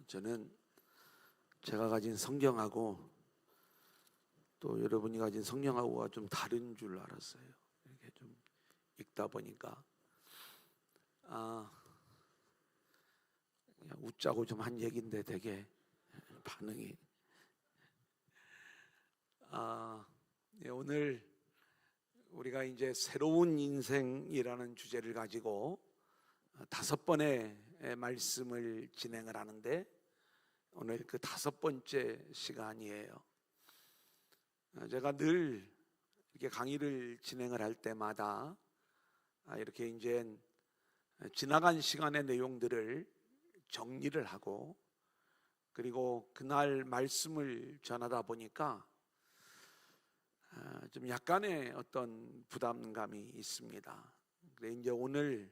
저는 제가 가진 성경하고 또 여러분이 가진 성경하고가 좀 다른 줄 알았어요. 이렇게 좀 읽다 보니까 그냥 웃자고 좀 한 얘기인데 되게 반응이 오늘 우리가 이제 새로운 인생이라는 주제를 가지고 5번의 말씀을 진행을 하는데 오늘 그 5번째 시간이에요. 제가 늘 이렇게 강의를 진행을 할 때마다 이렇게 이제 지나간 시간의 내용들을 정리를 하고 그리고 그날 말씀을 전하다 보니까 좀 약간의 어떤 부담감이 있습니다. 그래 이제 오늘은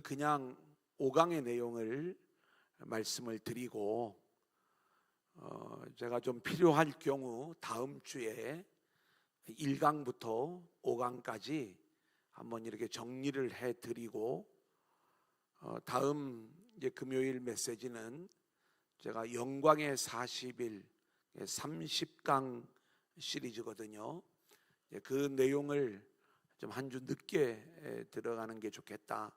그냥 5강의 내용을 말씀을 드리고 제가 좀 필요할 경우 다음 주에 1강부터 5강까지 한번 이렇게 정리를 해드리고 다음 이제 금요일 메시지는 제가 영광의 40일 30강 시리즈거든요. 그 내용을 좀 한 주 늦게 들어가는 게 좋겠다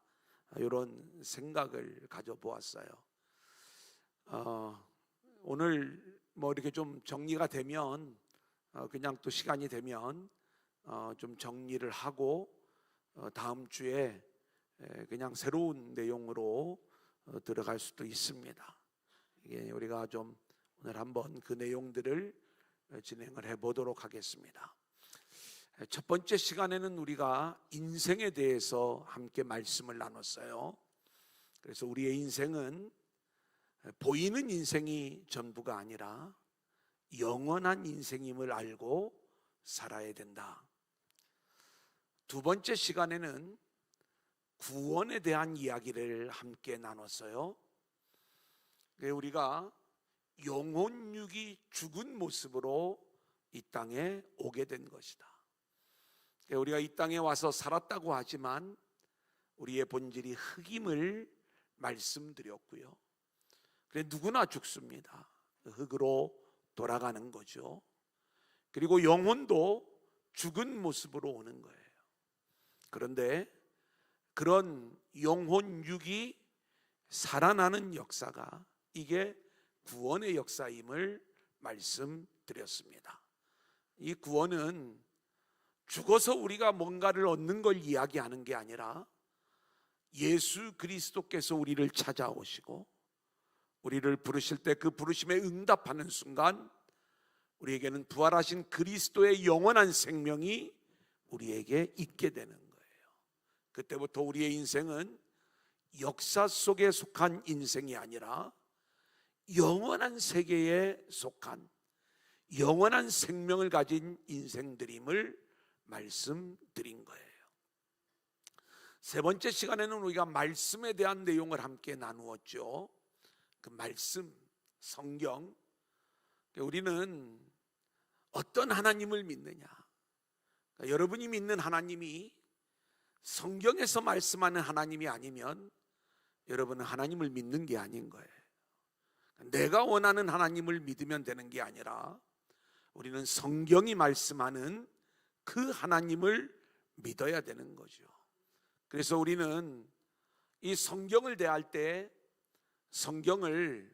이런 생각을 가져보았어요. 오늘 뭐 이렇게 좀 정리가 되면 그냥 또 시간이 되면 좀 정리를 하고 다음 주에 그냥 새로운 내용으로 들어갈 수도 있습니다. 이게 우리가 좀 오늘 한번 그 내용들을 진행을 해보도록 하겠습니다. 첫 번째 시간에는 우리가 인생에 대해서 함께 말씀을 나눴어요. 그래서 우리의 인생은 보이는 인생이 전부가 아니라 영원한 인생임을 알고 살아야 된다. 두 번째 시간에는 구원에 대한 이야기를 함께 나눴어요. 우리가 영혼육이 죽은 모습으로 이 땅에 오게 된 것이다. 우리가 이 땅에 와서 살았다고 하지만 우리의 본질이 흙임을 말씀드렸고요. 그래 누구나 죽습니다. 흙으로 돌아가는 거죠. 그리고 영혼도 죽은 모습으로 오는 거예요. 그런데 그런 영혼육이 살아나는 역사가 이게 구원의 역사임을 말씀드렸습니다. 이 구원은 죽어서 우리가 뭔가를 얻는 걸 이야기하는 게 아니라 예수 그리스도께서 우리를 찾아오시고 우리를 부르실 때 그 부르심에 응답하는 순간 우리에게는 부활하신 그리스도의 영원한 생명이 우리에게 있게 되는 거예요. 그때부터 우리의 인생은 역사 속에 속한 인생이 아니라 영원한 세계에 속한 영원한 생명을 가진 인생들임을 말씀드린 거예요. 세 번째 시간에는 우리가 말씀에 대한 내용을 함께 나누었죠. 그 말씀, 성경. 우리는 어떤 하나님을 믿느냐? 그러니까 여러분이 믿는 하나님이 성경에서 말씀하는 하나님이 아니면 여러분은 하나님을 믿는 게 아닌 거예요. 내가 원하는 하나님을 믿으면 되는 게 아니라 우리는 성경이 말씀하는 그 하나님을 믿어야 되는 거죠. 그래서 우리는 이 성경을 대할 때 성경을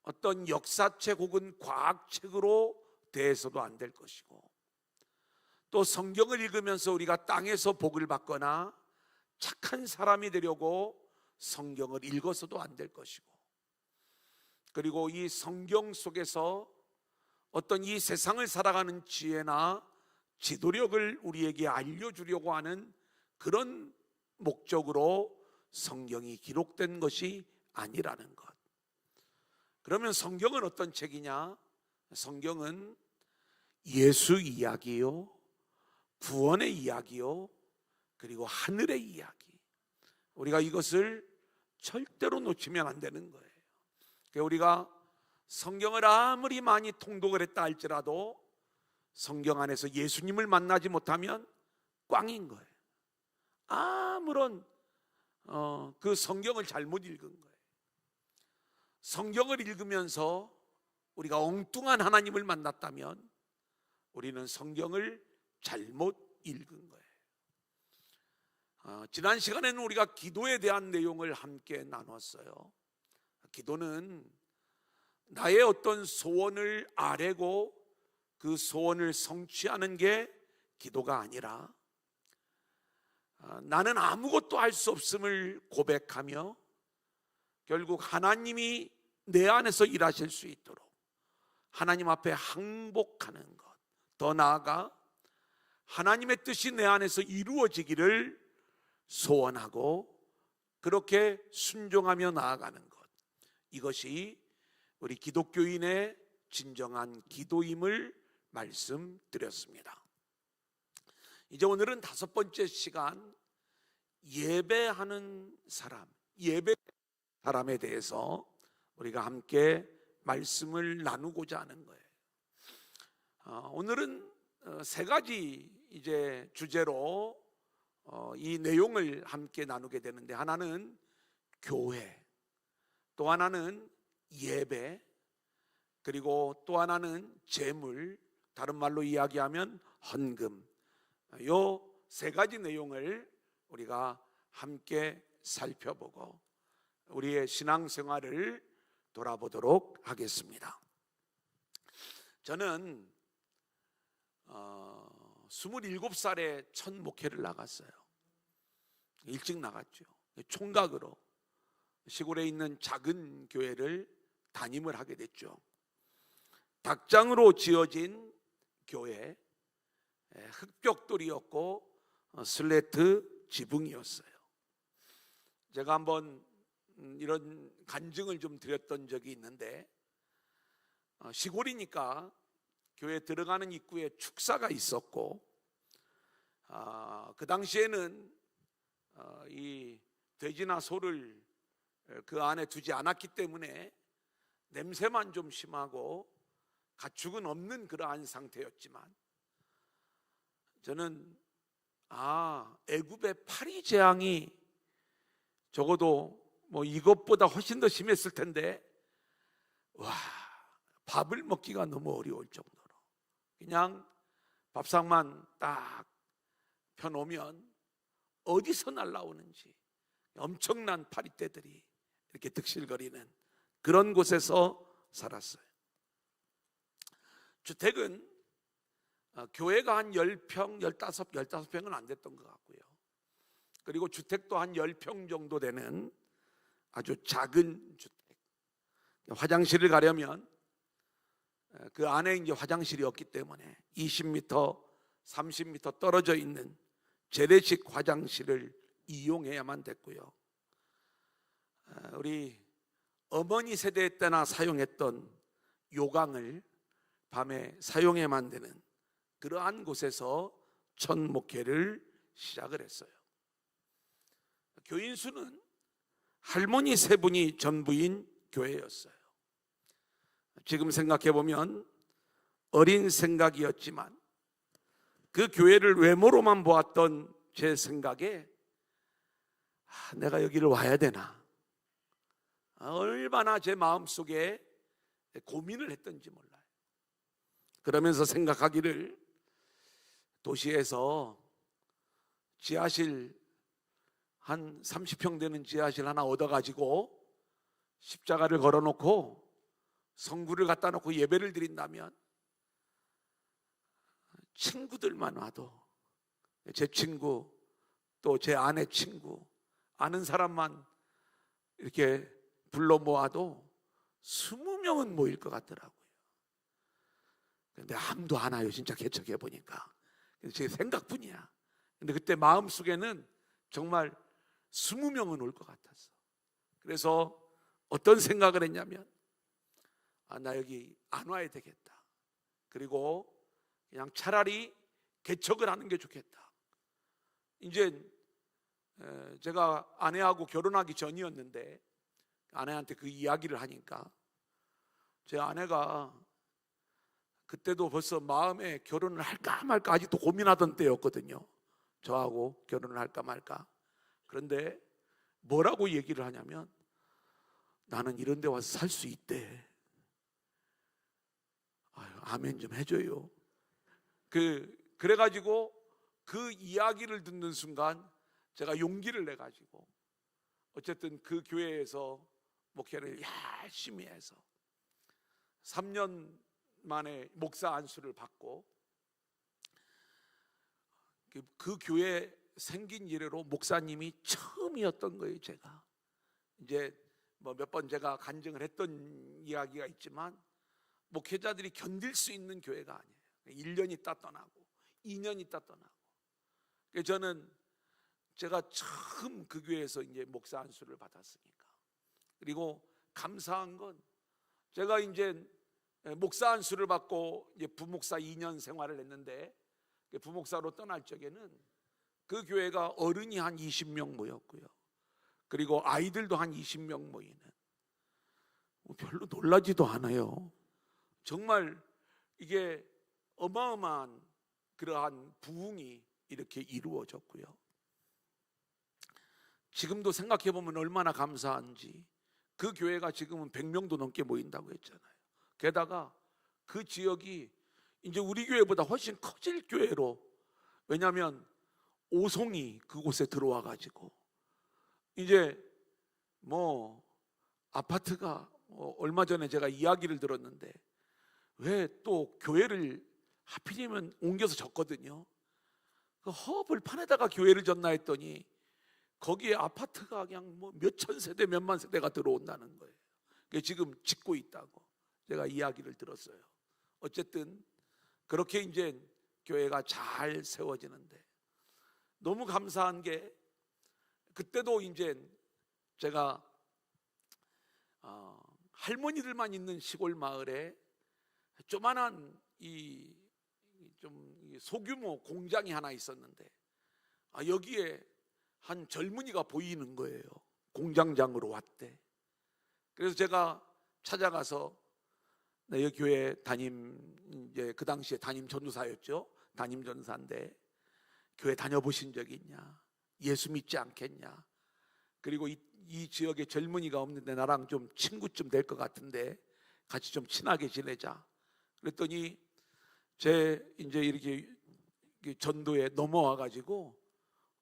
어떤 역사책 혹은 과학책으로 대해서도 안 될 것이고 또 성경을 읽으면서 우리가 땅에서 복을 받거나 착한 사람이 되려고 성경을 읽어서도 안 될 것이고 그리고 이 성경 속에서 어떤 이 세상을 살아가는 지혜나 지도력을 우리에게 알려주려고 하는 그런 목적으로 성경이 기록된 것이 아니라는 것. 그러면 성경은 어떤 책이냐? 성경은 예수 이야기요, 구원의 이야기요, 그리고 하늘의 이야기. 우리가 이것을 절대로 놓치면 안 되는 거예요. 우리가 성경을 아무리 많이 통독을 했다 할지라도 성경 안에서 예수님을 만나지 못하면 꽝인 거예요. 아무런 그 성경을 잘못 읽은 거예요. 성경을 읽으면서 우리가 엉뚱한 하나님을 만났다면 우리는 성경을 잘못 읽은 거예요. 지난 시간에는 우리가 기도에 대한 내용을 함께 나눴어요. 기도는 나의 어떤 소원을 아뢰고 그 소원을 성취하는 게 기도가 아니라 나는 아무것도 할 수 없음을 고백하며 결국 하나님이 내 안에서 일하실 수 있도록 하나님 앞에 항복하는 것, 더 나아가 하나님의 뜻이 내 안에서 이루어지기를 소원하고 그렇게 순종하며 나아가는 것, 이것이 우리 기독교인의 진정한 기도임을 말씀드렸습니다. 이제 오늘은 5번째 시간, 예배하는 사람, 예배 사람에 대해서 우리가 함께 말씀을 나누고자 하는 거예요. 오늘은 3가지 이제 주제로 이 내용을 함께 나누게 되는데, 하나는 교회, 또 하나는 예배, 그리고 또 하나는 재물, 다른 말로 이야기하면 헌금. 요 3가지 내용을 우리가 함께 살펴보고 우리의 신앙생활을 돌아보도록 하겠습니다. 저는 27살에 첫 목회를 나갔어요. 일찍 나갔죠. 총각으로 시골에 있는 작은 교회를 담임을 하게 됐죠. 닭장으로 지어진 교회, 흙벽돌이었고 슬레이트 지붕이었어요. 제가 한번 이런 간증을 좀 드렸던 적이 있는데, 시골이니까 교회 들어가는 입구에 축사가 있었고, 그 당시에는 이 돼지나 소를 그 안에 두지 않았기 때문에 냄새만 좀 심하고 가축은 없는 그러한 상태였지만, 저는 애굽의 파리 재앙이 적어도 뭐 이것보다 훨씬 더 심했을 텐데, 밥을 먹기가 너무 어려울 정도로 그냥 밥상만 딱 펴놓으면 어디서 날라오는지 엄청난 파리떼들이 이렇게 득실거리는 그런 곳에서 살았어요. 주택은 교회가 한 10평, 15평은 안 됐던 것 같고요. 그리고 주택도 한 10평 정도 되는 아주 작은 주택. 화장실을 가려면 그 안에 이제 화장실이 없기 때문에 20m, 30m 떨어져 있는 재래식 화장실을 이용해야만 됐고요. 우리 어머니 세대 때나 사용했던 요강을 밤에 사용해야만 되는 그러한 곳에서 첫 목회를 시작을 했어요. 교인 수는 할머니 3분이 전부인 교회였어요. 지금 생각해 보면 어린 생각이었지만 그 교회를 외모로만 보았던 제 생각에 내가 여기를 와야 되나, 얼마나 제 마음속에 고민을 했던지 몰라요. 그러면서 생각하기를, 도시에서 지하실 한 30평 되는 지하실 하나 얻어가지고 십자가를 걸어놓고 성구를 갖다 놓고 예배를 드린다면 친구들만 와도, 제 친구 또 제 아내 친구, 아는 사람만 이렇게 불러 모아도 20명은 모일 것 같더라고요. 근데 아무도 안 와요. 진짜 개척해 보니까. 제 생각뿐이야. 근데 그때 마음속에는 정말 20명은 올 것 같았어. 그래서 어떤 생각을 했냐면, 나 여기 안 와야 되겠다. 그리고 그냥 차라리 개척을 하는 게 좋겠다. 이제 제가 아내하고 결혼하기 전이었는데 아내한테 그 이야기를 하니까 제 아내가 그때도 벌써 마음에 결혼을 할까 말까 아직도 고민하던 때였거든요. 저하고 결혼을 할까 말까. 그런데 뭐라고 얘기를 하냐면, 나는 이런 데 와서 살 수 있대. 아유, 아멘 좀 해줘요. 그래가지고 그 이야기를 듣는 순간 제가 용기를 내가지고 어쨌든 그 교회에서 목회를 열심히 해서 3년 만에 목사 안수를 받고, 그 교회 생긴 이래로 목사님이 처음이었던 거예요. 제가 이제 뭐 몇 번 제가 간증을 했던 이야기가 있지만, 목회자들이 견딜 수 있는 교회가 아니에요. 1년 있다 떠나고 2년 있다 떠나고. 저는 제가 처음 그 교회에서 이제 목사 안수를 받았으니까. 그리고 감사한 건 제가 이제 목사 안수를 받고 이제 부목사 2년 생활을 했는데, 부목사로 떠날 적에는 그 교회가 어른이 한 20명 모였고요. 그리고 아이들도 한 20명 모이는, 별로 놀라지도 않아요. 정말 이게 어마어마한 그러한 부흥이 이렇게 이루어졌고요. 지금도 생각해 보면 얼마나 감사한지. 그 교회가 지금은 100명도 넘게 모인다고 했잖아요. 게다가 그 지역이 이제 우리 교회보다 훨씬 커질 교회로, 왜냐하면 오송이 그곳에 들어와 가지고 이제 뭐 아파트가 얼마 전에 제가 이야기를 들었는데, 왜 또 교회를 하필이면 옮겨서 졌거든요. 그 허벌판에다가 교회를 졌나 했더니 거기에 아파트가 그냥 뭐 몇천 세대 몇만 세대가 들어온다는 거예요. 지금 짓고 있다고 제가 이야기를 들었어요. 어쨌든 그렇게 이제 교회가 잘 세워지는데, 너무 감사한 게, 그때도 이제 제가 할머니들만 있는 시골 마을에 조만한 좀 소규모 공장이 하나 있었는데, 여기에 한 젊은이가 보이는 거예요. 공장장으로 왔대. 그래서 제가 찾아가서, 네, 여기 교회 이제 그 당시에 담임 전도사였죠. 담임 전도사인데, 교회 다녀보신 적이 있냐? 예수 믿지 않겠냐? 그리고 이 지역에 젊은이가 없는데 나랑 좀 친구 좀 될 것 같은데 같이 좀 친하게 지내자. 그랬더니 이제 이렇게 전도에 넘어와 가지고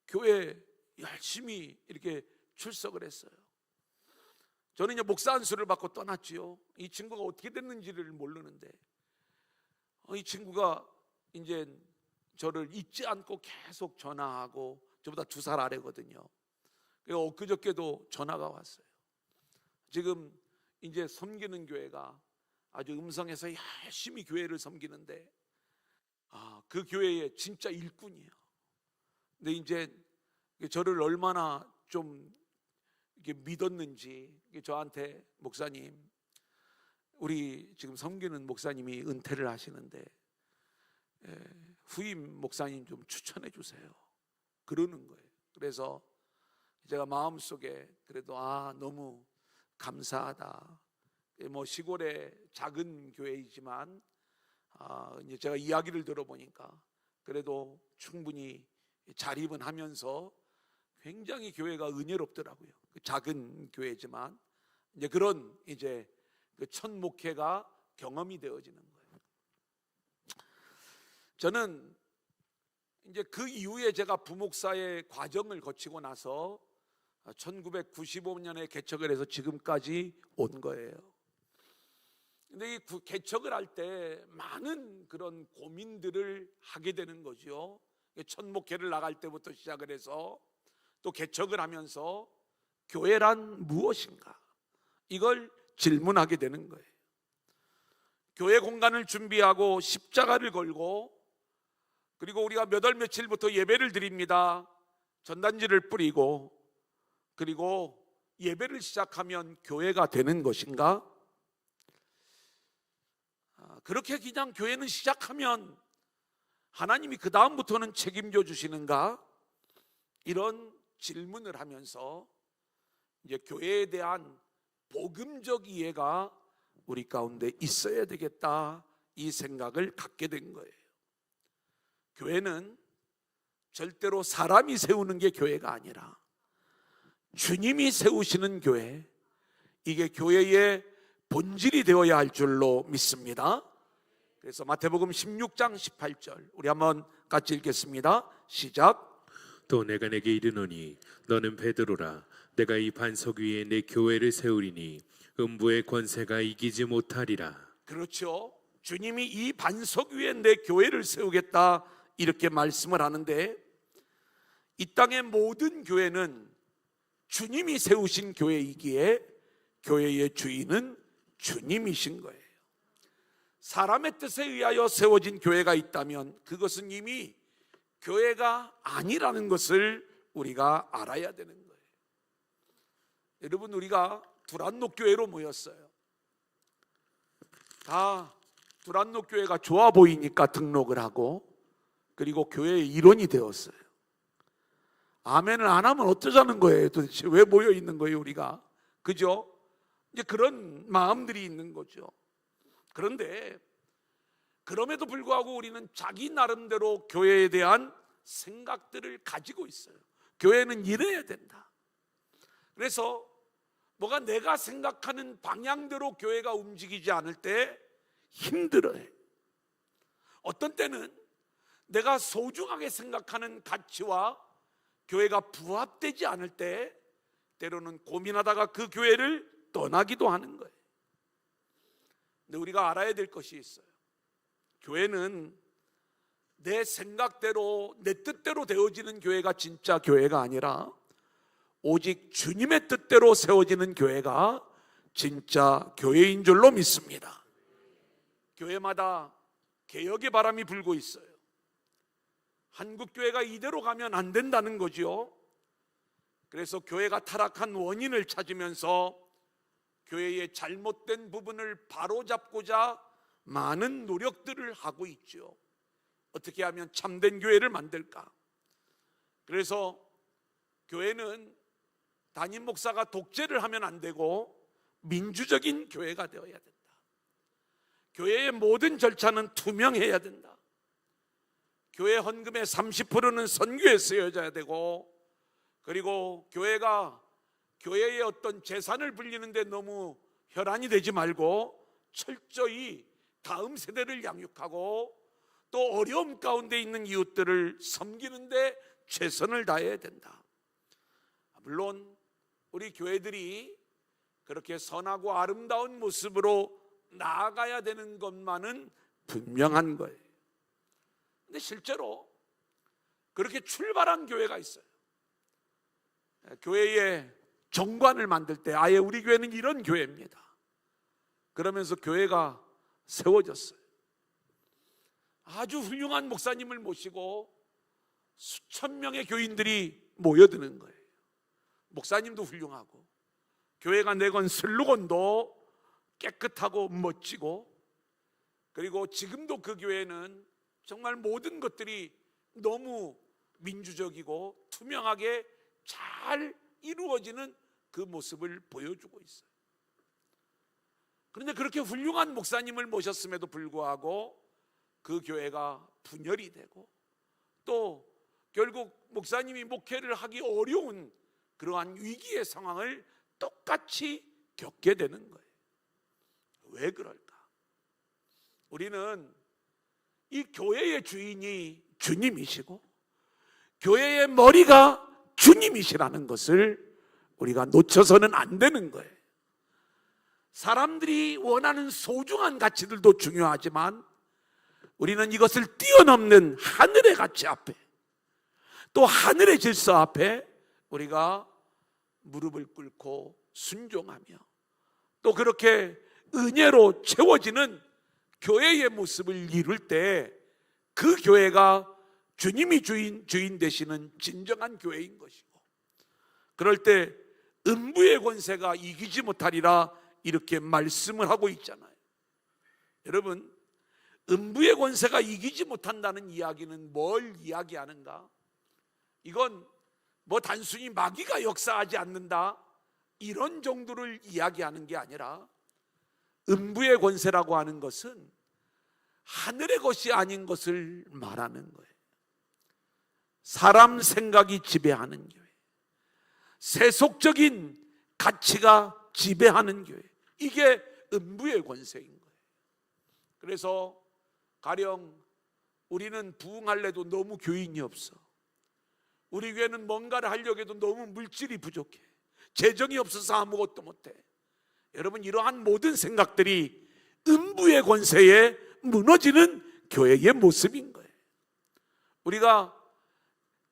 교회 열심히 이렇게 출석을 했어요. 저는 이제 목사 안수를 받고 떠났지요. 이 친구가 어떻게 됐는지를 모르는데, 이 친구가 이제 저를 잊지 않고 계속 전화하고, 저보다 2살 아래거든요. 그리고 엊그저께도 전화가 왔어요. 지금 이제 섬기는 교회가 아주 음성에서 열심히 교회를 섬기는데, 그 교회의 진짜 일꾼이에요. 근데 이제 저를 얼마나 좀 이렇게 믿었는지 저한테, 목사님, 우리 지금 섬기는 목사님이 은퇴를 하시는데 후임 목사님 좀 추천해 주세요, 그러는 거예요. 그래서 제가 마음속에 그래도 너무 감사하다. 뭐 시골의 작은 교회이지만 이제 제가 이야기를 들어보니까 그래도 충분히 자립은 하면서 굉장히 교회가 은혜롭더라고요. 작은 교회지만 이제 그런 이제 그 첫 목회가 경험이 되어지는 거예요. 저는 이제 그 이후에 제가 부목사의 과정을 거치고 나서 1995년에 개척을 해서 지금까지 온 거예요. 근데 이 개척을 할 때 많은 그런 고민들을 하게 되는 거죠. 첫 목회를 나갈 때부터 시작을 해서 또 개척을 하면서 교회란 무엇인가, 이걸 질문하게 되는 거예요. 교회 공간을 준비하고 십자가를 걸고, 그리고 우리가 몇 월 며칠부터 예배를 드립니다. 전단지를 뿌리고, 그리고 예배를 시작하면 교회가 되는 것인가? 그렇게 그냥 교회는 시작하면 하나님이 그 다음부터는 책임져 주시는가? 이런 질문을 하면서 이제 교회에 대한 복음적 이해가 우리 가운데 있어야 되겠다, 이 생각을 갖게 된 거예요. 교회는 절대로 사람이 세우는 게 교회가 아니라 주님이 세우시는 교회, 이게 교회의 본질이 되어야 할 줄로 믿습니다. 그래서 마태복음 16장 18절 우리 한번 같이 읽겠습니다. 시작. 또 내가 내게 이르노니 너는 베드로라. 내가 이 반석 위에 내 교회를 세우리니 음부의 권세가 이기지 못하리라. 그렇죠. 주님이 이 반석 위에 내 교회를 세우겠다 이렇게 말씀을 하는데, 이 땅의 모든 교회는 주님이 세우신 교회이기에 교회의 주인은 주님이신 거예요. 사람의 뜻에 의하여 세워진 교회가 있다면 그것은 이미 교회가 아니라는 것을 우리가 알아야 되는 거예요. 여러분, 우리가 두란노 교회로 모였어요. 다 두란노 교회가 좋아 보이니까 등록을 하고, 그리고 교회의 일원이 되었어요. 아멘을 안 하면 어쩌자는 거예요? 도대체 왜 모여 있는 거예요, 우리가? 그죠? 이제 그런 마음들이 있는 거죠. 그런데 그럼에도 불구하고 우리는 자기 나름대로 교회에 대한 생각들을 가지고 있어요. 교회는 이래야 된다. 그래서 뭐가 내가 생각하는 방향대로 교회가 움직이지 않을 때 힘들어요. 어떤 때는 내가 소중하게 생각하는 가치와 교회가 부합되지 않을 때 때로는 고민하다가 그 교회를 떠나기도 하는 거예요. 근데 우리가 알아야 될 것이 있어요. 교회는 내 생각대로 내 뜻대로 되어지는 교회가 진짜 교회가 아니라 오직 주님의 뜻대로 세워지는 교회가 진짜 교회인 줄로 믿습니다. 교회마다 개혁의 바람이 불고 있어요. 한국 교회가 이대로 가면 안 된다는 거죠. 그래서 교회가 타락한 원인을 찾으면서 교회의 잘못된 부분을 바로잡고자 많은 노력들을 하고 있죠. 어떻게 하면 참된 교회를 만들까? 그래서 교회는 담임 목사가 독재를 하면 안 되고 민주적인 교회가 되어야 된다. 교회의 모든 절차는 투명해야 된다. 교회 헌금의 30%는 선교에 쓰여져야 되고, 그리고 교회가 교회의 어떤 재산을 불리는데 너무 혈안이 되지 말고 철저히 다음 세대를 양육하고 또 어려움 가운데 있는 이웃들을 섬기는데 최선을 다해야 된다. 물론 우리 교회들이 그렇게 선하고 아름다운 모습으로 나아가야 되는 것만은 분명한 거예요. 근데 실제로 그렇게 출발한 교회가 있어요. 교회의 정관을 만들 때 아예 우리 교회는 이런 교회입니다. 그러면서 교회가 세워졌어요. 아주 훌륭한 목사님을 모시고 수천 명의 교인들이 모여드는 거예요. 목사님도 훌륭하고 교회가 내건 슬로건도 깨끗하고 멋지고, 그리고 지금도 그 교회는 정말 모든 것들이 너무 민주적이고 투명하게 잘 이루어지는 그 모습을 보여주고 있어요. 그런데 그렇게 훌륭한 목사님을 모셨음에도 불구하고 그 교회가 분열이 되고 또 결국 목사님이 목회를 하기 어려운 그러한 위기의 상황을 똑같이 겪게 되는 거예요. 왜 그럴까? 우리는 이 교회의 주인이 주님이시고 교회의 머리가 주님이시라는 것을 우리가 놓쳐서는 안 되는 거예요. 사람들이 원하는 소중한 가치들도 중요하지만 우리는 이것을 뛰어넘는 하늘의 가치 앞에, 또 하늘의 질서 앞에 우리가 무릎을 꿇고 순종하며 또 그렇게 은혜로 채워지는 교회의 모습을 이룰 때 그 교회가 주님이 주인 되시는 진정한 교회인 것이고, 그럴 때 음부의 권세가 이기지 못하리라 이렇게 말씀을 하고 있잖아요. 여러분, 음부의 권세가 이기지 못한다는 이야기는 뭘 이야기하는가? 이건 뭐 단순히 마귀가 역사하지 않는다 이런 정도를 이야기하는 게 아니라, 음부의 권세라고 하는 것은 하늘의 것이 아닌 것을 말하는 거예요. 사람 생각이 지배하는 교회, 세속적인 가치가 지배하는 교회, 이게 음부의 권세인 거예요. 그래서 가령 우리는 부흥할래도 너무 교인이 없어. 우리 교회는 뭔가를 하려고 해도 너무 물질이 부족해. 재정이 없어서 아무것도 못해. 여러분, 이러한 모든 생각들이 음부의 권세에 무너지는 교회의 모습인 거예요. 우리가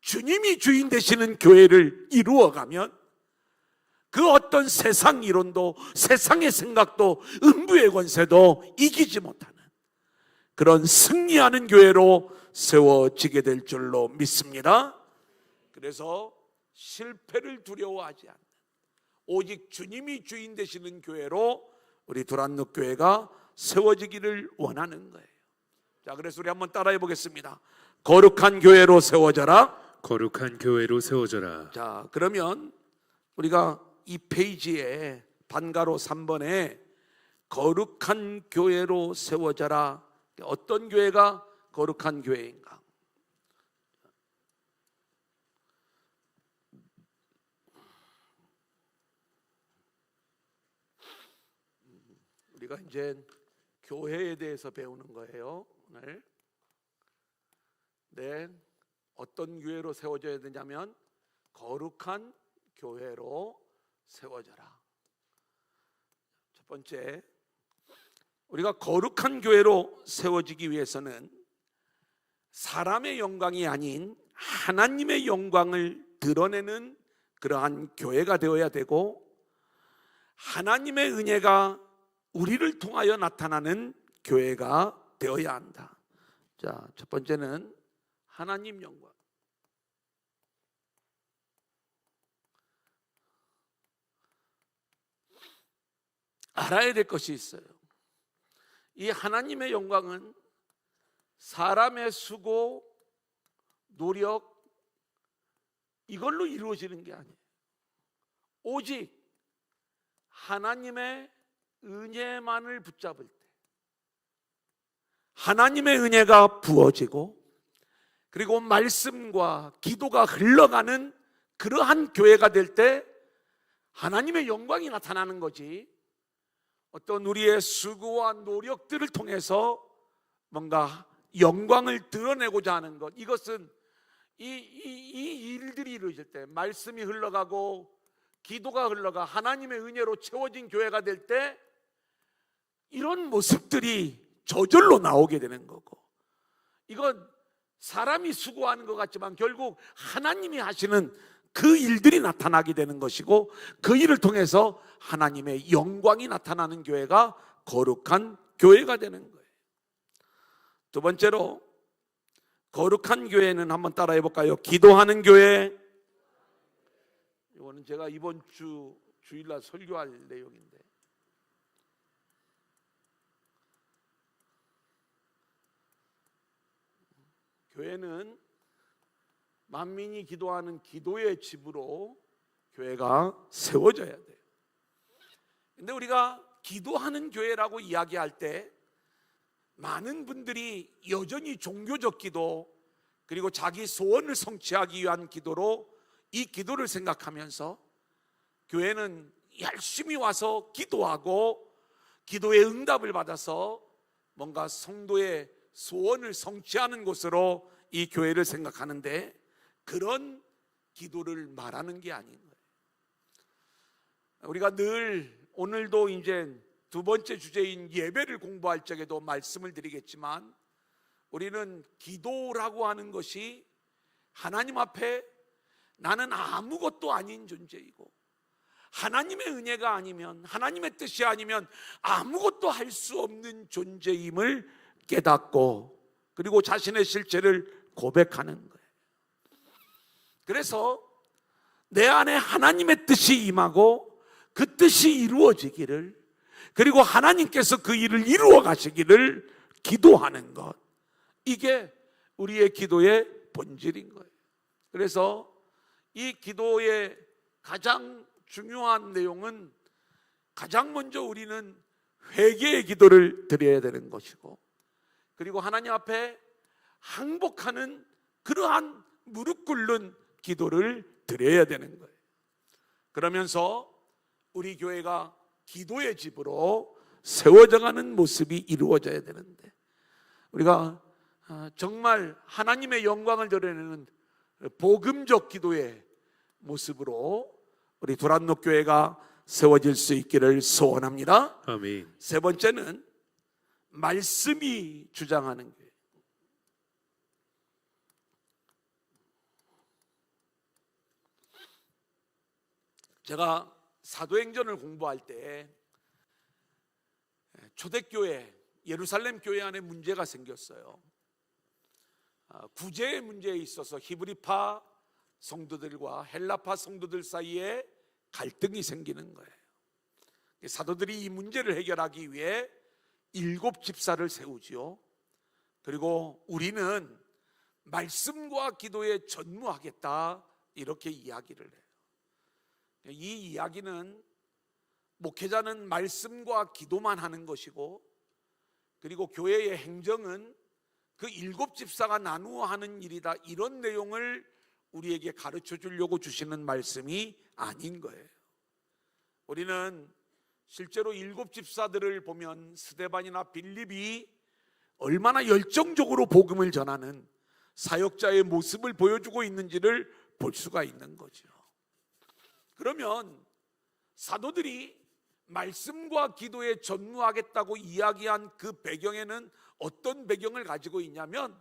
주님이 주인 되시는 교회를 이루어가면 그 어떤 세상 이론도 세상의 생각도 음부의 권세도 이기지 못하는 그런 승리하는 교회로 세워지게 될 줄로 믿습니다. 그래서 실패를 두려워하지 않는 오직 주님이 주인 되시는 교회로 우리 두란노 교회가 세워지기를 원하는 거예요. 자, 그래서 우리 한번 따라해 보겠습니다. 거룩한 교회로 세워져라. 거룩한 교회로 세워져라. 자, 그러면 우리가 이 페이지에 반가로 3번에 거룩한 교회로 세워져라. 어떤 교회가 거룩한 교회인가? 우리가 이제 교회에 대해서 배우는 거예요, 오늘. 네, 어떤 교회로 세워져야 되냐면 거룩한 교회로 세워져라. 첫 번째, 우리가 거룩한 교회로 세워지기 위해서는 사람의 영광이 아닌 하나님의 영광을 드러내는 그러한 교회가 되어야 되고, 하나님의 은혜가 우리를 통하여 나타나는 교회가 되어야 한다. 자, 첫 번째는 하나님 영광. 알아야 될 것이 있어요. 이 하나님의 영광은 사람의 수고, 노력 이걸로 이루어지는 게 아니에요. 오직 하나님의 은혜만을 붙잡을 때, 하나님의 은혜가 부어지고 그리고 말씀과 기도가 흘러가는 그러한 교회가 될 때 하나님의 영광이 나타나는 거지, 어떤 우리의 수고와 노력들을 통해서 뭔가 영광을 드러내고자 하는 것, 이것은 이 일들이 이루어질 때, 말씀이 흘러가고 기도가 흘러가 하나님의 은혜로 채워진 교회가 될 때 이런 모습들이 저절로 나오게 되는 거고, 이건 사람이 수고하는 것 같지만 결국 하나님이 하시는 그 일들이 나타나게 되는 것이고, 그 일을 통해서 하나님의 영광이 나타나는 교회가 거룩한 교회가 되는 거예요. 두 번째로, 거룩한 교회는 한번 따라해 볼까요? 기도하는 교회. 이거는 제가 이번 주일날 설교할 내용인데, 교회는 만민이 기도하는 기도의 집으로 교회가 세워져야 돼요. 근데 우리가 기도하는 교회라고 이야기할 때 많은 분들이 여전히 종교적 기도, 그리고 자기 소원을 성취하기 위한 기도로 이 기도를 생각하면서 교회는 열심히 와서 기도하고 기도의 응답을 받아서 뭔가 성도의 소원을 성취하는 곳으로 이 교회를 생각하는데, 그런 기도를 말하는 게 아닌 거예요. 우리가 늘, 오늘도 이제 두 번째 주제인 예배를 공부할 적에도 말씀을 드리겠지만, 우리는 기도라고 하는 것이 하나님 앞에 나는 아무것도 아닌 존재이고, 하나님의 은혜가 아니면, 하나님의 뜻이 아니면 아무것도 할 수 없는 존재임을 깨닫고, 그리고 자신의 실체를 고백하는 거예요. 그래서 내 안에 하나님의 뜻이 임하고 그 뜻이 이루어지기를, 그리고 하나님께서 그 일을 이루어 가시기를 기도하는 것, 이게 우리의 기도의 본질인 거예요. 그래서 이 기도의 가장 중요한 내용은, 가장 먼저 우리는 회개의 기도를 드려야 되는 것이고, 그리고 하나님 앞에 항복하는 그러한 무릎 꿇는 기도를 드려야 되는 거예요. 그러면서 우리 교회가 기도의 집으로 세워져가는 모습이 이루어져야 되는데, 우리가 정말 하나님의 영광을 드러내는 복음적 기도의 모습으로 우리 두란노 교회가 세워질 수 있기를 소원합니다. 아멘. 세 번째는 말씀이 주장하는 교회. 제가 사도행전을 공부할 때 초대교회 예루살렘 교회 안에 문제가 생겼어요. 구제의 문제에 있어서 히브리파 성도들과 헬라파 성도들 사이에 갈등이 생기는 거예요. 사도들이 이 문제를 해결하기 위해 7 집사를 세우지요. 그리고 우리는 말씀과 기도에 전무하겠다, 이렇게 이야기를 해요. 이 이야기는 목회자는 말씀과 기도만 하는 것이고, 그리고 교회의 행정은 그 7 집사가 나누어 하는 일이다, 이런 내용을 우리에게 가르쳐 주려고 주시는 말씀이 아닌 거예요. 우리는 실제로 7 집사들을 보면 스데반이나 빌립이 얼마나 열정적으로 복음을 전하는 사역자의 모습을 보여주고 있는지를 볼 수가 있는 거죠. 그러면 사도들이 말씀과 기도에 전무하겠다고 이야기한 그 배경에는 어떤 배경을 가지고 있냐면,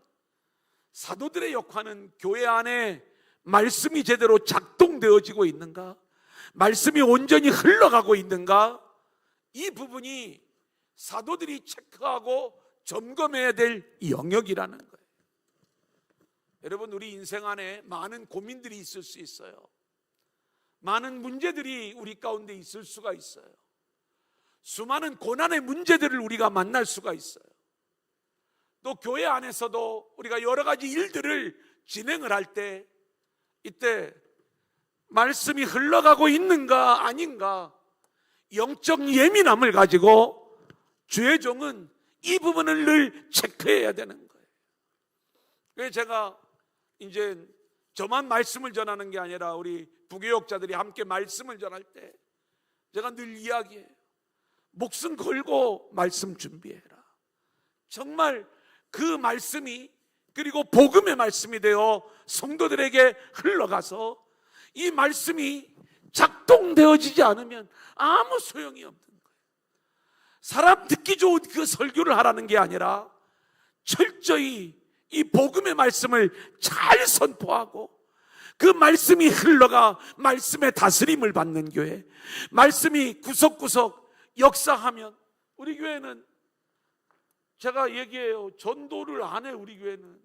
사도들의 역할은 교회 안에 말씀이 제대로 작동되어지고 있는가, 말씀이 온전히 흘러가고 있는가, 이 부분이 사도들이 체크하고 점검해야 될 영역이라는 거예요. 여러분, 우리 인생 안에 많은 고민들이 있을 수 있어요. 많은 문제들이 우리 가운데 있을 수가 있어요. 수많은 고난의 문제들을 우리가 만날 수가 있어요. 또 교회 안에서도 우리가 여러 가지 일들을 진행을 할 때, 이때 말씀이 흘러가고 있는가 아닌가, 영적 예민함을 가지고 주의 종은 이 부분을 늘 체크해야 되는 거예요. 그래서 제가 이제 저만 말씀을 전하는 게 아니라 우리 부교역자들이 함께 말씀을 전할 때 제가 늘 이야기해요. 목숨 걸고 말씀 준비해라. 정말 그 말씀이, 그리고 복음의 말씀이 되어 성도들에게 흘러가서 이 말씀이 작동되어지지 않으면 아무 소용이 없는 거예요. 사람 듣기 좋은 그 설교를 하라는 게 아니라 철저히 이 복음의 말씀을 잘 선포하고 그 말씀이 흘러가 말씀의 다스림을 받는 교회, 말씀이 구석구석 역사하면, 우리 교회는 제가 얘기해요. 전도를 안 해. 우리 교회는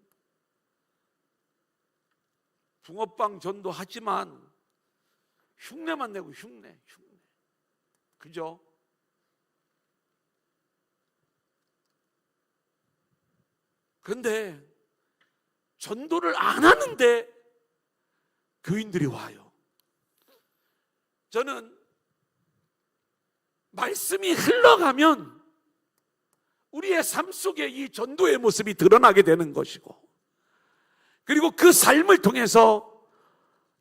붕어빵 전도하지만 흉내만 내고, 흉내. 그죠? 그런데 전도를 안 하는데 교인들이 와요. 저는 말씀이 흘러가면 우리의 삶 속에 이 전도의 모습이 드러나게 되는 것이고, 그리고 그 삶을 통해서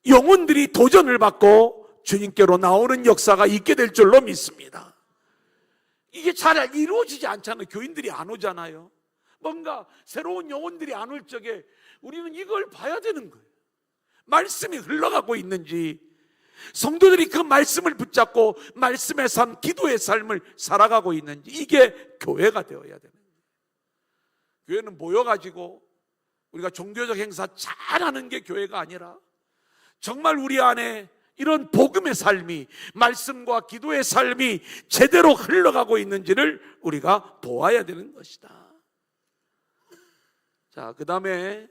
영혼들이 도전을 받고 주님께로 나오는 역사가 있게 될 줄로 믿습니다. 이게 잘 이루어지지 않잖아요. 교인들이 안 오잖아요. 뭔가 새로운 영혼들이 안 올 적에 우리는 이걸 봐야 되는 거예요. 말씀이 흘러가고 있는지, 성도들이 그 말씀을 붙잡고 말씀의 삶, 기도의 삶을 살아가고 있는지, 이게 교회가 되어야 되는 거예요. 교회는 모여가지고 우리가 종교적 행사 잘하는 게 교회가 아니라 정말 우리 안에 이런 복음의 삶이, 말씀과 기도의 삶이 제대로 흘러가고 있는지를 우리가 보아야 되는 것이다. 자, 그 다음에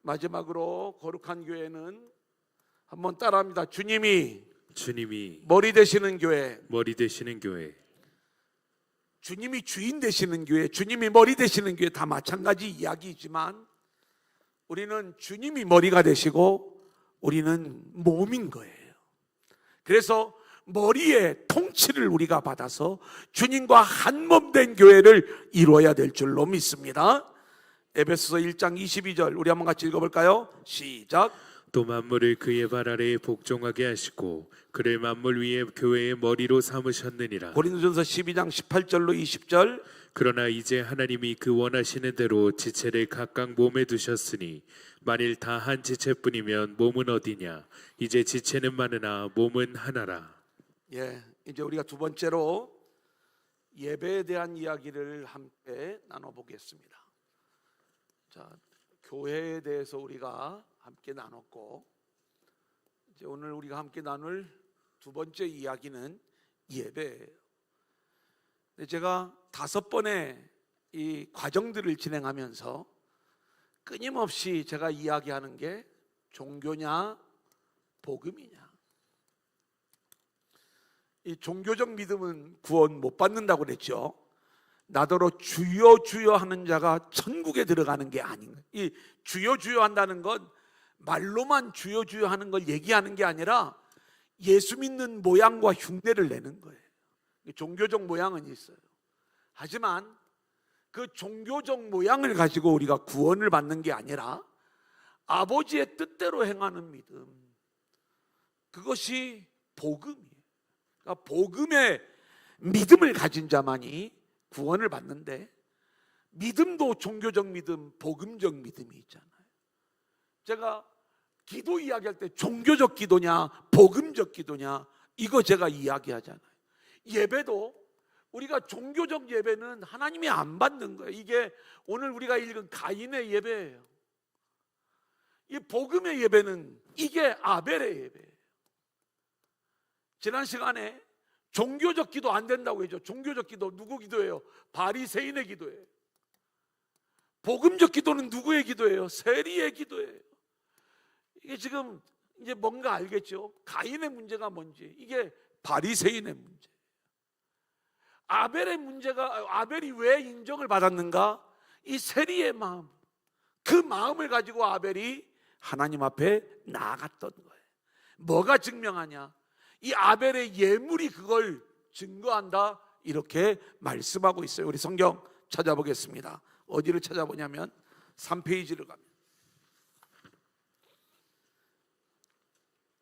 마지막으로 거룩한 교회는 한번 따라합니다. 주님이 머리 되시는 교회. 주님이 주인 되시는 교회, 주님이 머리 되시는 교회, 다 마찬가지 이야기이지만 우리는 주님이 머리가 되시고 우리는 몸인 거예요. 그래서 머리의 통치를 우리가 받아서 주님과 한몸 된 교회를 이루어야 될 줄로 믿습니다. 에베소서 1장 22절 우리 한번 같이 읽어볼까요? 시작. 또 만물을 그의 발 아래에 복종하게 하시고 그를 만물 위에 교회의 머리로 삼으셨느니라. 고린도전서 12장 18절로 20절. 그러나 이제 하나님이 그 원하시는 대로 지체를 각각 몸에 두셨으니 만일 다 한 지체뿐이면 몸은 어디냐? 이제 지체는 많으나 몸은 하나라. 예, 이제 우리가 두 번째로 예배에 대한 이야기를 함께 나눠보겠습니다. 자, 교회에 대해서 우리가 함께 나눴고, 이제 오늘 우리가 함께 나눌 두 번째 이야기는 예배예요. 근데 제가 5번의 이 과정들을 진행하면서 끊임없이 제가 이야기하는 게 종교냐 복음이냐. 이 종교적 믿음은 구원 못 받는다고 그랬죠. 나더러 주여 주여 하는 자가 천국에 들어가는 게 아닌 거예요. 이 주여 주여 한다는 건 말로만 주여 주여 하는 걸 얘기하는 게 아니라 예수 믿는 모양과 흉내를 내는 거예요. 종교적 모양은 있어요. 하지만 그 종교적 모양을 가지고 우리가 구원을 받는 게 아니라 아버지의 뜻대로 행하는 믿음, 그것이 복음이에요. 그러니까 복음의 믿음을 가진 자만이 구원을 받는데, 믿음도 종교적 믿음, 복음적 믿음이 있잖아요. 제가 기도 이야기할 때 종교적 기도냐 복음적 기도냐 이거 제가 이야기하잖아요. 예배도 우리가 종교적 예배는 하나님이 안 받는 거예요. 이게 오늘 우리가 읽은 가인의 예배예요. 이 복음의 예배는 이게 아벨의 예배예요. 지난 시간에 종교적 기도 안 된다고 했죠. 종교적 기도 누구 기도예요? 바리새인의 기도예요. 복음적 기도는 누구의 기도예요? 세리의 기도예요. 이게 지금 이제 뭔가 알겠죠? 가인의 문제가 뭔지, 이게 바리새인의 문제. 아벨의 문제가, 아벨이 왜 인정을 받았는가? 이 세리의 마음, 그 마음을 가지고 아벨이 하나님 앞에 나아갔던 거예요. 뭐가 증명하냐? 이 아벨의 예물이 그걸 증거한다, 이렇게 말씀하고 있어요. 우리 성경 찾아보겠습니다. 어디를 찾아보냐면 3페이지를 가면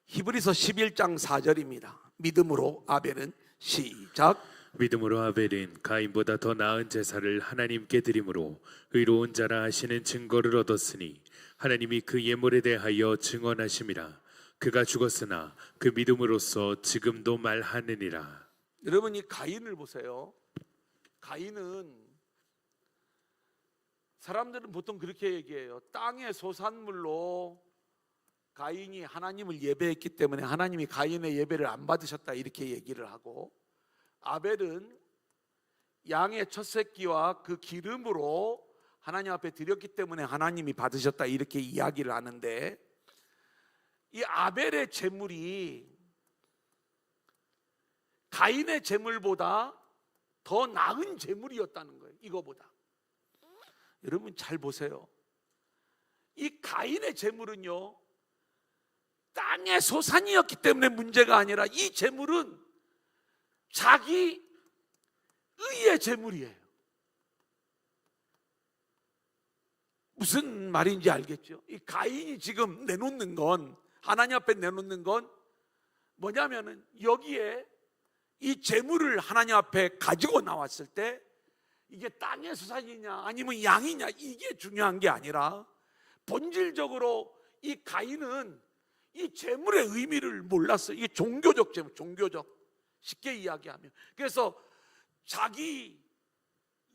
히브리서 11장 4절입니다. 믿음으로 아벨은 시작. 믿음으로 아벨은 가인보다 더 나은 제사를 하나님께 드림으로 의로운 자라 하시는 증거를 얻었으니 하나님이 그 예물에 대하여 증언하심이라. 그가 죽었으나 그 믿음으로써 지금도 말하느니라. 여러분, 이 가인을 보세요. 가인은, 사람들은 보통 그렇게 얘기해요. 땅의 소산물로 가인이 하나님을 예배했기 때문에 하나님이 가인의 예배를 안 받으셨다, 이렇게 얘기를 하고, 아벨은 양의 첫 새끼와 그 기름으로 하나님 앞에 드렸기 때문에 하나님이 받으셨다, 이렇게 이야기를 하는데, 이 아벨의 제물이 가인의 제물보다 더 나은 제물이었다는 거예요. 이거보다. 여러분 잘 보세요. 이 가인의 제물은요, 땅의 소산이었기 때문에 문제가 아니라 이 제물은 자기 의의 제물이에요. 무슨 말인지 알겠죠? 이 가인이 지금 내놓는 건, 하나님 앞에 내놓는 건 뭐냐면은, 여기에 이 제물을 하나님 앞에 가지고 나왔을 때 이게 땅의 소산이냐 아니면 양이냐, 이게 중요한 게 아니라 본질적으로 이 가인은 이 제물의 의미를 몰랐어요. 이게 종교적 제물, 종교적, 쉽게 이야기하면. 그래서 자기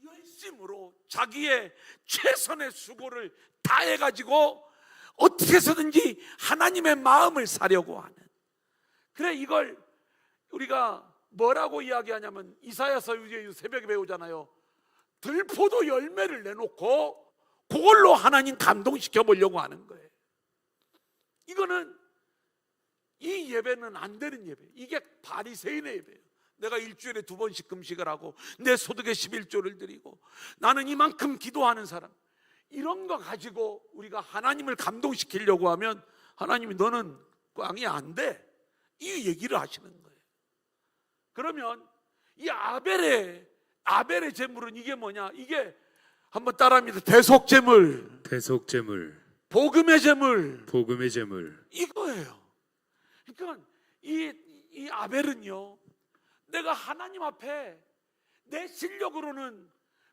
열심으로 자기의 최선의 수고를 다해가지고 어떻게 해서든지 하나님의 마음을 사려고 하는. 그래, 이걸 우리가 뭐라고 이야기하냐면, 이사야서 새벽에 배우잖아요. 들포도 열매를 내놓고 그걸로 하나님 감동시켜 보려고 하는 거예요. 이거는, 이 예배는 안 되는 예배. 이게 바리새인의 예배예요. 내가 일주일에 2번씩 금식을 하고 내 소득의 11조를 드리고 나는 이만큼 기도하는 사람, 이런 거 가지고 우리가 하나님을 감동시키려고 하면 하나님이 너는 꽝이 안 돼, 이 얘기를 하시는 거예요. 그러면 이 아벨의 제물은 이게 뭐냐? 이게 한번 따라합니다. 대속제물. 대속제물. 복음의 제물, 복음의 제물. 이거예요. 그러니까 이 아벨은요, 내가 하나님 앞에 내 실력으로는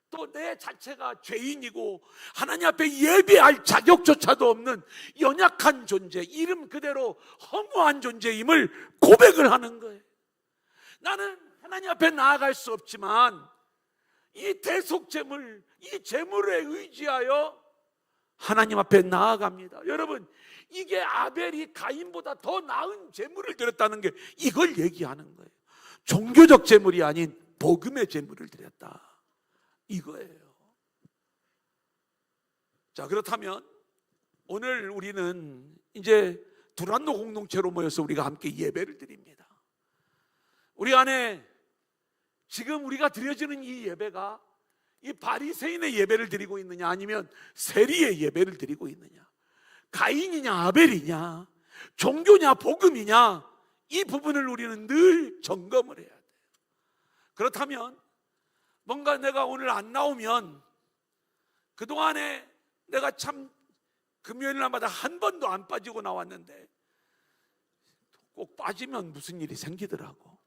또 내 자체가 죄인이고 하나님 앞에 예배할 자격조차도 없는 연약한 존재, 이름 그대로 허무한 존재임을 고백을 하는 거예요. 나는 하나님 앞에 나아갈 수 없지만 이 대속제물, 이 제물에 의지하여 하나님 앞에 나아갑니다. 여러분, 이게 아벨이 가인보다 더 나은 제물을 드렸다는 게 이걸 얘기하는 거예요. 종교적 제물이 아닌 복음의 제물을 드렸다, 이거예요. 자, 그렇다면 오늘 우리는 이제 두란노 공동체로 모여서 우리가 함께 예배를 드립니다. 우리 안에 지금 우리가 드려지는 이 예배가 이 바리새인의 예배를 드리고 있느냐, 아니면 세리의 예배를 드리고 있느냐, 가인이냐 아벨이냐, 종교냐 복음이냐, 이 부분을 우리는 늘 점검을 해야 돼요. 그렇다면 뭔가 내가 오늘 안 나오면 그동안에 내가 참 금요일 날마다 한 번도 안 빠지고 나왔는데 꼭 빠지면 무슨 일이 생기더라고,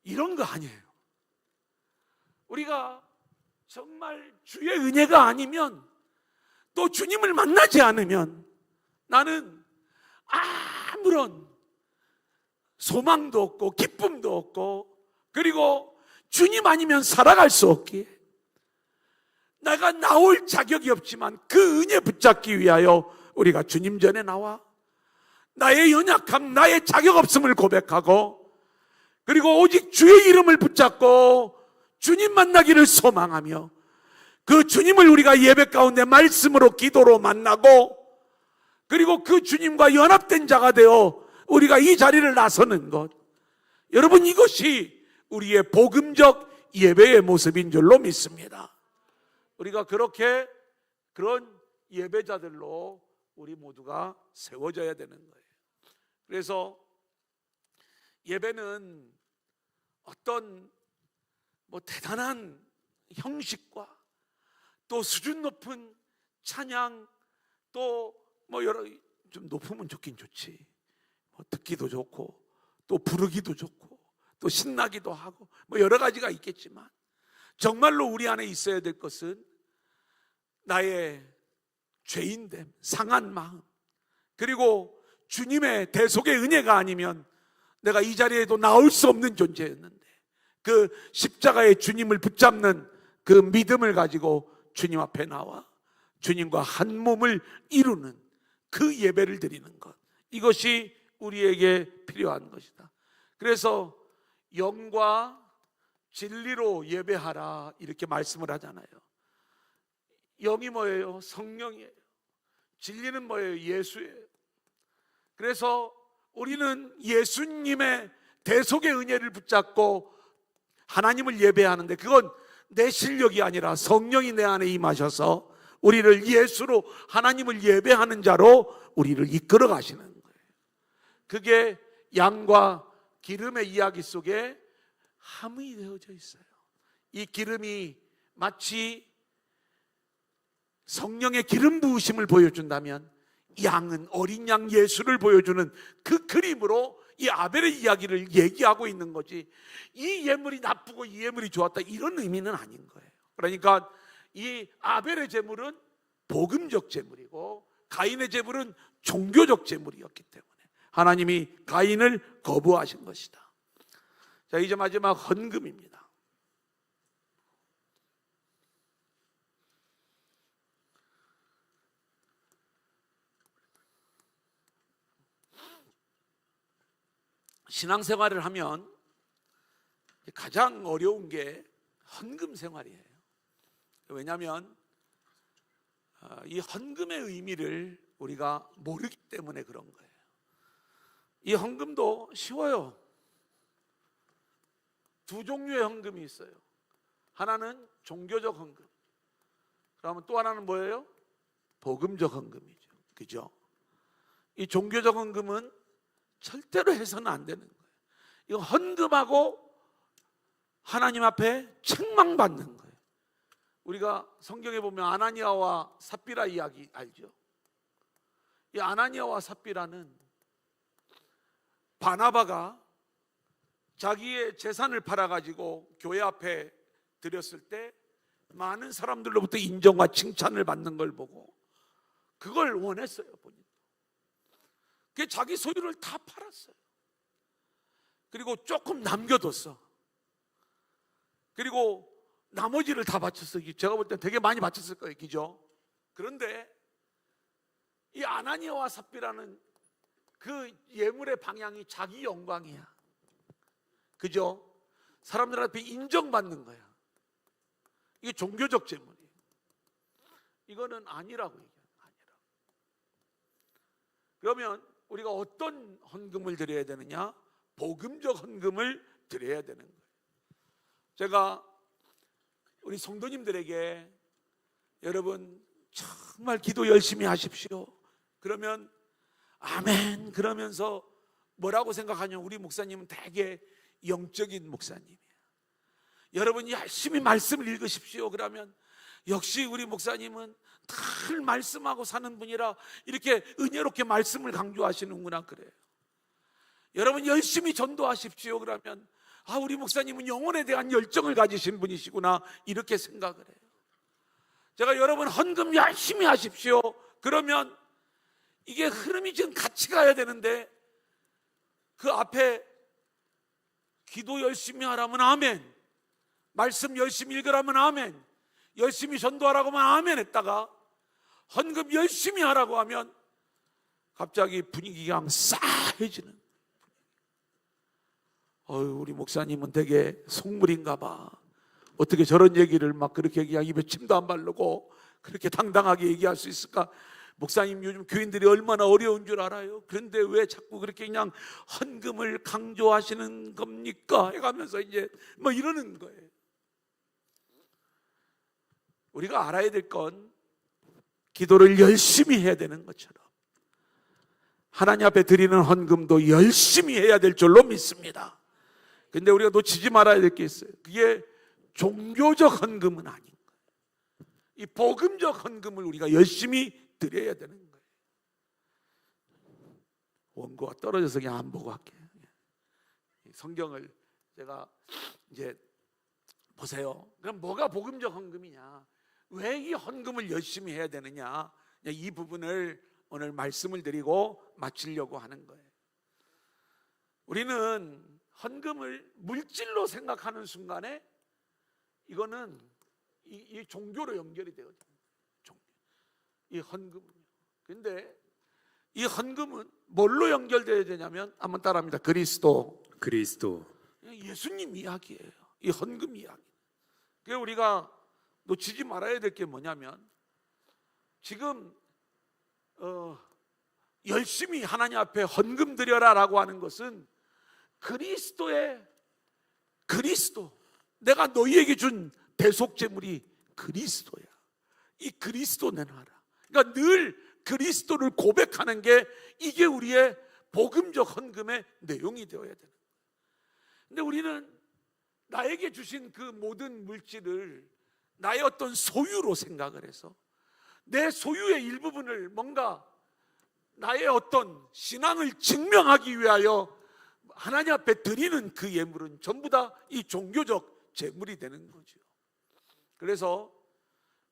이런 거 아니에요. 우리가 정말 주의 은혜가 아니면, 또 주님을 만나지 않으면 나는 아무런 소망도 없고 기쁨도 없고, 그리고 주님 아니면 살아갈 수 없기에 내가 나올 자격이 없지만 그 은혜 붙잡기 위하여 우리가 주님 전에 나와 나의 연약함, 나의 자격 없음을 고백하고, 그리고 오직 주의 이름을 붙잡고 주님 만나기를 소망하며, 그 주님을 우리가 예배 가운데 말씀으로 기도로 만나고, 그리고 그 주님과 연합된 자가 되어 우리가 이 자리를 나서는 것, 여러분, 이것이 우리의 복음적 예배의 모습인 줄로 믿습니다. 우리가 그렇게 그런 예배자들로 우리 모두가 세워져야 되는 거예요. 그래서 예배는 어떤 대단한 형식과 또 수준 높은 찬양, 또 여러, 좀 높으면 좋긴 좋지, 듣기도 좋고 또 부르기도 좋고 또 신나기도 하고 여러 가지가 있겠지만, 정말로 우리 안에 있어야 될 것은 나의 죄인됨, 상한 마음, 그리고 주님의 대속의 은혜가 아니면 내가 이 자리에도 나올 수 없는 존재였는데, 그 십자가의 주님을 붙잡는 그 믿음을 가지고 주님 앞에 나와 주님과 한 몸을 이루는 그 예배를 드리는 것, 이것이 우리에게 필요한 것이다. 그래서 영과 진리로 예배하라, 이렇게 말씀을 하잖아요. 영이 뭐예요? 성령이에요. 진리는 뭐예요? 예수예요. 그래서 우리는 예수님의 대속의 은혜를 붙잡고 하나님을 예배하는데, 그건 내 실력이 아니라 성령이 내 안에 임하셔서 우리를 예수로, 하나님을 예배하는 자로 우리를 이끌어 가시는 거예요. 그게 양과 기름의 이야기 속에 함의 되어져 있어요. 이 기름이 마치 성령의 기름 부으심을 보여준다면, 양은 어린 양 예수를 보여주는 그 그림으로 이 아벨의 이야기를 얘기하고 있는 거지, 이 예물이 나쁘고 이 예물이 좋았다, 이런 의미는 아닌 거예요. 그러니까 이 아벨의 제물은 복음적 제물이고 가인의 제물은 종교적 제물이었기 때문에 하나님이 가인을 거부하신 것이다. 자, 이제 마지막 헌금입니다. 신앙생활을 하면 가장 어려운 게 헌금 생활이에요. 왜냐하면 이 헌금의 의미를 우리가 모르기 때문에 그런 거예요. 이 헌금도 쉬워요. 두 종류의 헌금이 있어요. 하나는 종교적 헌금, 그러면 또 하나는 뭐예요? 복음적 헌금이죠. 그죠? 이 종교적 헌금은 절대로 해서는 안 되는 거예요. 이거 헌금하고 하나님 앞에 책망받는 거예요. 우리가 성경에 보면 아나니아와 삽비라 이야기 알죠? 이 아나니아와 삽비라는 바나바가 자기의 재산을 팔아가지고 교회 앞에 드렸을 때 많은 사람들로부터 인정과 칭찬을 받는 걸 보고 그걸 원했어요. 본인. 그 자기 소유를 다 팔았어요. 그리고 조금 남겨뒀어. 그리고 나머지를 다 바쳤어요. 제가 볼 때 되게 많이 바쳤을 거예요. 그죠? 그런데 이 아나니아와 삽비라는 그 예물의 방향이 자기 영광이야. 그죠? 사람들 앞에 인정받는 거야. 이게 종교적 재물이에요. 이거는 아니라고 얘기해요. 아니라고. 그러면 우리가 어떤 헌금을 드려야 되느냐? 복음적 헌금을 드려야 되는 거예요. 제가 우리 성도님들에게 여러분 정말 기도 열심히 하십시오. 그러면 아멘 그러면서 뭐라고 생각하냐? 우리 목사님은 되게 영적인 목사님이에요. 여러분이 열심히 말씀을 읽으십시오. 그러면 역시 우리 목사님은 늘 말씀하고 사는 분이라 이렇게 은혜롭게 말씀을 강조하시는구나 그래요. 여러분 열심히 전도하십시오. 그러면 우리 목사님은 영혼에 대한 열정을 가지신 분이시구나 이렇게 생각을 해요. 제가 여러분 헌금 열심히 하십시오. 그러면 이게 흐름이 지금 같이 가야 되는데 그 앞에 기도 열심히 하라면 아멘, 말씀 열심히 읽으라면 아멘, 열심히 전도하라고 하면 아멘 했다가 헌금 열심히 하라고 하면 갑자기 분위기가 싸해지는. 우리 목사님은 되게 속물인가 봐. 어떻게 저런 얘기를 막 그렇게 그냥 입에 침도 안 바르고 그렇게 당당하게 얘기할 수 있을까? 목사님 요즘 교인들이 얼마나 어려운 줄 알아요? 그런데 왜 자꾸 그렇게 그냥 헌금을 강조하시는 겁니까? 해가면서 이제 뭐 이러는 거예요. 우리가 알아야 될 건 기도를 열심히 해야 되는 것처럼 하나님 앞에 드리는 헌금도 열심히 해야 될 줄로 믿습니다. 근데 우리가 놓치지 말아야 될 게 있어요. 그게 종교적 헌금은 아닌 거예요. 이 복음적 헌금을 우리가 열심히 드려야 되는 거예요. 원고가 떨어져서 그냥 안 보고 할게요. 성경을 제가 이제 보세요. 그럼 뭐가 복음적 헌금이냐? 왜 이 헌금을 열심히 해야 되느냐? 이 부분을 오늘 말씀을 드리고 마치려고 하는 거예요. 우리는 헌금을 물질로 생각하는 순간에 이거는 이 종교로 연결이 되거든요. 이 헌금은요. 근데 이 헌금은 뭘로 연결되어야 되냐면 한번 따라합니다. 그리스도. 예수님 이야기예요. 이 헌금 이야기. 그래서 우리가 놓치지 말아야 될 게 뭐냐면 지금 열심히 하나님 앞에 헌금 드려라라고 하는 것은 그리스도, 내가 너희에게 준 대속제물이 그리스도야. 이 그리스도 내놔라. 그러니까 늘 그리스도를 고백하는 게 이게 우리의 복음적 헌금의 내용이 되어야 되는 거예요. 근데 우리는 나에게 주신 그 모든 물질을 나의 어떤 소유로 생각을 해서 내 소유의 일부분을 뭔가 나의 어떤 신앙을 증명하기 위하여 하나님 앞에 드리는 그 예물은 전부 다 이 종교적 제물이 되는 거죠. 그래서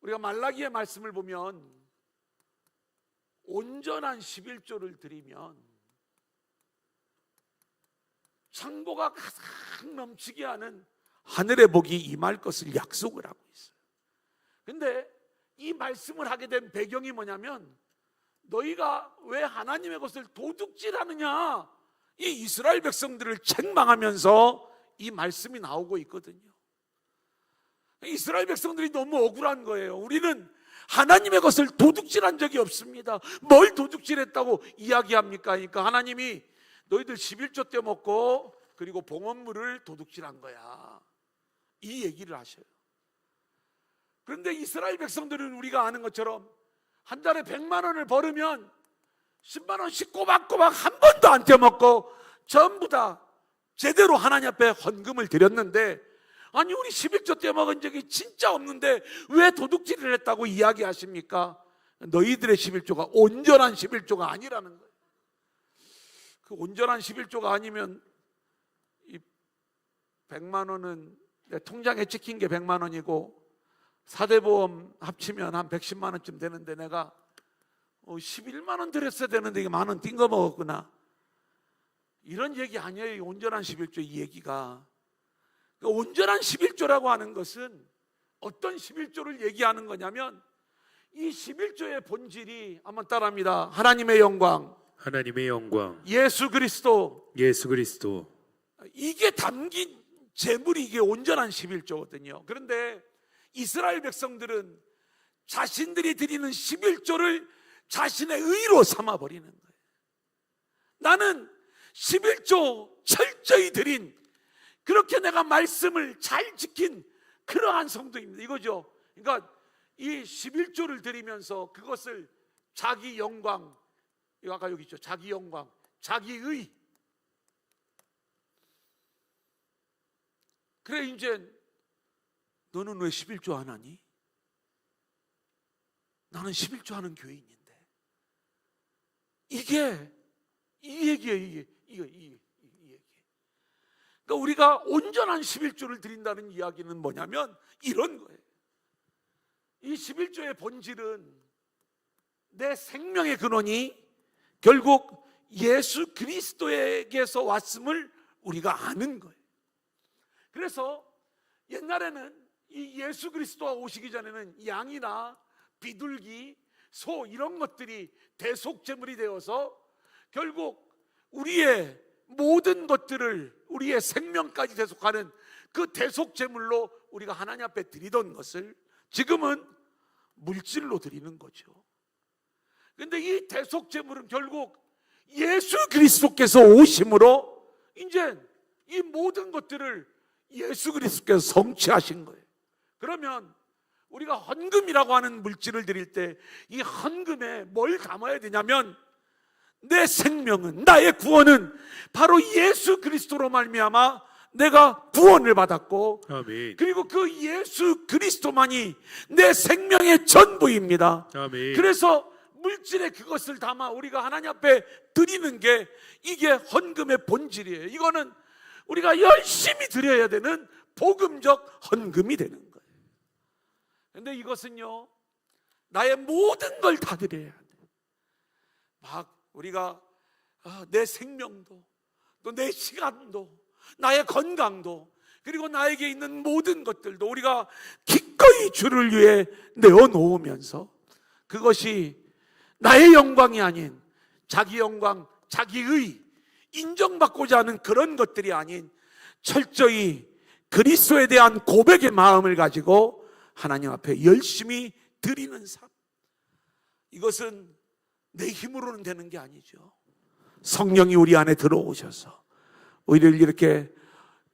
우리가 말라기의 말씀을 보면 온전한 11조를 드리면 창고가 가득 넘치게 하는 하늘의 복이 임할 것을 약속을 하고 있어요. 근데 이 말씀을 하게 된 배경이 뭐냐면 너희가 왜 하나님의 것을 도둑질하느냐, 이 이스라엘 백성들을 책망하면서 이 말씀이 나오고 있거든요. 이스라엘 백성들이 너무 억울한 거예요. 우리는 하나님의 것을 도둑질한 적이 없습니다. 뭘 도둑질했다고 이야기합니까? 그러니까 하나님이 너희들 11조 떼먹고 그리고 봉헌물을 도둑질한 거야, 이 얘기를 하셔요. 그런데 이스라엘 백성들은 우리가 아는 것처럼 한 달에 100만 원을 벌으면 10만 원씩 꼬박꼬박 한 번도 안 떼먹고 전부 다 제대로 하나님 앞에 헌금을 드렸는데, 아니 우리 11조 떼먹은 적이 진짜 없는데 왜 도둑질을 했다고 이야기하십니까? 너희들의 11조가 온전한 11조가 아니라는 거예요. 그 온전한 11조가 아니면 이 100만 원은 내 통장에 찍힌 게 100만 원이고 사대보험 합치면 한 110만 원쯤 되는데 내가 11만 원 들였어야 되는데 이게 만 원 띵거 먹었구나. 이런 얘기 아니에요. 이 온전한 11조 이 얘기가. 그 온전한 11조라고 하는 것은 어떤 11조를 얘기하는 거냐면 이 11조의 본질이 한번 따라합니다. 하나님의 영광, 하나님의 영광, 예수 그리스도, 예수 그리스도, 이게 담긴 재물이 이게 온전한 11조거든요. 그런데 이스라엘 백성들은 자신들이 드리는 11조를 자신의 의로 삼아버리는 거예요. 나는 11조 철저히 드린, 그렇게 내가 말씀을 잘 지킨 그러한 성도입니다. 이거죠. 그러니까 이 11조를 드리면서 그것을 자기 영광, 아까 여기 있죠. 자기 영광, 자기 의. 그래 이제 너는 왜 11조 안 하니? 나는 11조 하는 교인인데. 이게 이 얘기예요. 이 얘기. 그러니까 우리가 온전한 11조를 드린다는 이야기는 뭐냐면 이런 거예요. 이 11조의 본질은 내 생명의 근원이 결국 예수 그리스도에게서 왔음을 우리가 아는 거예요. 그래서 옛날에는 이 예수 그리스도가 오시기 전에는 양이나 비둘기, 소 이런 것들이 대속제물이 되어서 결국 우리의 모든 것들을, 우리의 생명까지 대속하는 그 대속제물로 우리가 하나님 앞에 드리던 것을 지금은 물질로 드리는 거죠. 그런데 이 대속제물은 결국 예수 그리스도께서 오심으로 이제 이 모든 것들을 예수 그리스도께서 성취하신 거예요. 그러면 우리가 헌금이라고 하는 물질을 드릴 때 이 헌금에 뭘 담아야 되냐면 내 생명은, 나의 구원은 바로 예수 그리스도로 말미암아 내가 구원을 받았고, 아멘. 그리고 그 예수 그리스도만이 내 생명의 전부입니다. 아멘. 그래서 물질에 그것을 담아 우리가 하나님 앞에 드리는 게 이게 헌금의 본질이에요. 이거는 우리가 열심히 드려야 되는 복음적 헌금이 되는 거예요. 그런데 이것은요, 나의 모든 걸 다 드려야 돼. 막 우리가 내 생명도, 또 내 시간도, 나의 건강도, 그리고 나에게 있는 모든 것들도 우리가 기꺼이 주를 위해 내어놓으면서 그것이 나의 영광이 아닌 자기 영광, 자기의 인정받고자 하는 그런 것들이 아닌 철저히 그리스도에 대한 고백의 마음을 가지고 하나님 앞에 열심히 드리는 삶, 이것은 내 힘으로는 되는 게 아니죠. 성령이 우리 안에 들어오셔서 우리를 이렇게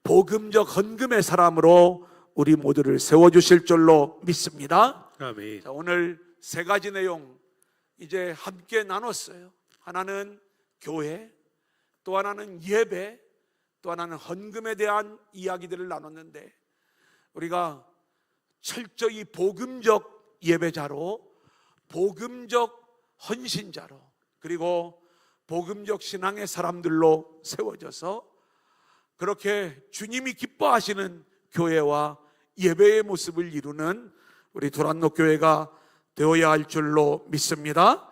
복음적 헌금의 사람으로 우리 모두를 세워주실 줄로 믿습니다. 아멘. 자, 오늘 세 가지 내용 이제 함께 나눴어요. 하나는 교회, 또 하나는 예배, 또 하나는 헌금에 대한 이야기들을 나눴는데, 우리가 철저히 복음적 예배자로, 복음적 헌신자로, 그리고 복음적 신앙의 사람들로 세워져서 그렇게 주님이 기뻐하시는 교회와 예배의 모습을 이루는 우리 도란노 교회가 되어야 할 줄로 믿습니다.